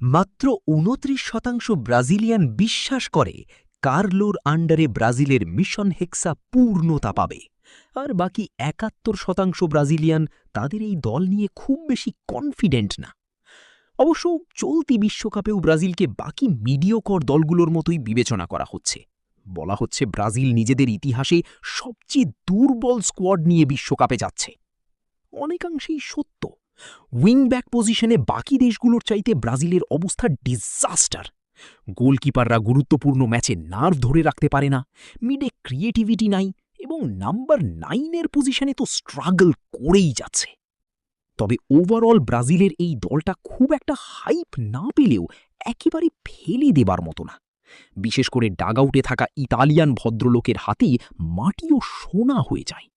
মাত্র ২৯% ব্রাজিলিয়ান বিশ্বাস করে কার্লোর আন্ডারে ব্রাজিলের মিশন হেক্সা পূর্ণতা পাবে, আর বাকি ৭১% ব্রাজিলিয়ান তাদের এই দল নিয়ে খুব বেশি কনফিডেন্ট না। অবশ্য চলতি বিশ্বকাপেও ব্রাজিলকে বাকি মিডিয়কর দলগুলোর মতোই বিবেচনা করা হচ্ছে। বলা হচ্ছে ব্রাজিল নিজেদের ইতিহাসে সবচেয়ে দুর্বল স্কোয়াড নিয়ে বিশ্বকাপে যাচ্ছে। অনেকাংশেই সত্য। উইংব্যাক পজিশনে বাকি দেশগুলোর চাইতে ব্রাজিলের অবস্থা ডিজাস্টার। গোলকিপাররা গুরুত্বপূর্ণ ম্যাচে নার্ভ ধরে রাখতে পারে না, মিডে ক্রিয়েটিভিটি নাই, এবং নাম্বার 9-এর পজিশনে তো স্ট্রাগল করেই যাচ্ছে। তবে ওভারঅল ব্রাজিলের এই দলটা খুব একটা হাইপ না পেলেও একেবারে ফেলে দেবার মতো না। বিশেষ করে ডাগআউটে থাকা ইতালিয়ান ভদ্রলোকের হাতেই মাটিও সোনা হয়ে যায়।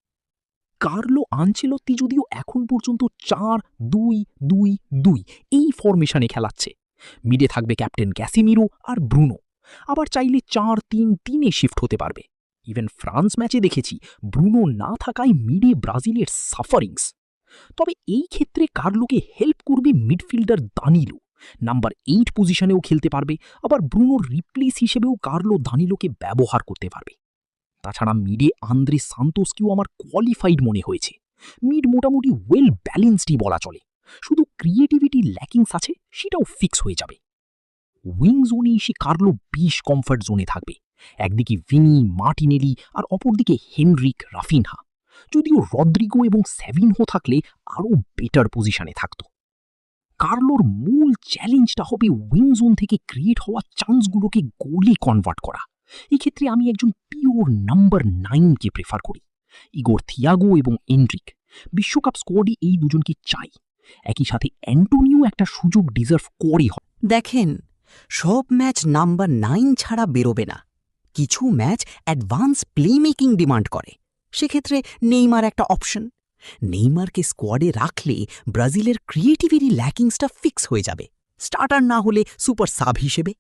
কার্লো আনচেলত্তি যদিও এখন পর্যন্ত ৪-২-২-২ এই ফরমেশনে খেলাচ্ছে। মিডে থাকবে ক্যাপ্টেন ক্যাসিমিরো আর ব্রুনো, আবার চাইলে ৪-৩-৩-এ শিফট হতে পারবে। ইভেন ফ্রান্স ম্যাচে দেখেছি ব্রুনো না থাকায় মিডে ব্রাজিলের সাফারিংস। তবে এই ক্ষেত্রে কার্লোকে হেল্প করবে মিডফিল্ডার দানিলো, নাম্বার 8 পজিশনেও খেলতে পারবে, আবার ব্রুনোর রিপ্লেস হিসেবেও কার্লো দানিলোকে ব্যবহার করতে পারবে। তাছাড়া মিডে আন্দ্রে সান্তোসকেও আমার কোয়ালিফাইড মনে হয়েছে। মিড মোটামুটি ওয়েল ব্যালেন্সডই বলা চলে, শুধু ক্রিয়েটিভিটি ল্যাকিংস আছে, সেটাও ফিক্স হয়ে যাবে। উইং জোনে এসে কার্লো বেশ কমফর্ট জোনে থাকবে। একদিকে ভিনি, মার্টিনেলি, আর অপরদিকে হেনরিক, রাফিনহা। যদিও রদ্রিগো এবং সেভিনহো থাকলে আরও বেটার পজিশনে থাকত। কার্লোর মূল চ্যালেঞ্জটা হবে উইং জোন থেকে ক্রিয়েট হওয়া চান্সগুলোকে গোলে কনভার্ট করা। এক্ষেত্রে আমি একজন পিওর নাম্বার 9কে প্রেফার করি, ইগোর থিয়াগো এবং এন্ড্রিক। বিশ্বকাপ স্কোয়াডে এই দুজনকে চাই। একই সাথে অ্যান্টোনিও একটা সুযোগ ডিজার্ভ করে। দেখেন, সব ম্যাচ নাম্বার 9 ছাড়া বেরোবে না। কিছু match advance play making demand করে, সেক্ষেত্রে নেইমার একটা অপশন। নেইমারকে স্কোয়াডে রাখলে ব্রাজিলের ক্রিয়েটিভিটি ল্যাকিংসটা ফিক্স হয়ে যাবে, স্টার্টার না হলে সুপার সাব হিসেবে।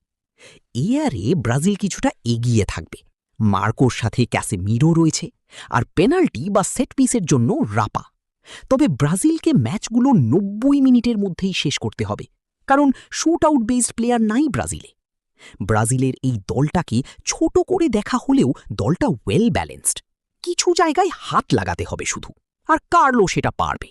এয়ারে ব্রাজিল কিছুটা এগিয়ে থাকবে। মার্কোর সাথে ক্যাসেমিরো রয়েছে, আর পেনাল্টি বা সেট পিসের জন্য রাপা। তবে ব্রাজিলকে ম্যাচগুলো 90 মিনিটের মধ্যেই শেষ করতে হবে, কারণ শুট আউট বেসড প্লেয়ার নাই ব্রাজিলে। ব্রাজিলের এই দলটাকে ছোট করে দেখা হলেও দলটা ওয়েল ব্যালেন্সড। কিছু জায়গায় হাত লাগাতে হবে শুধু, আর কার্লো সেটা পারবে।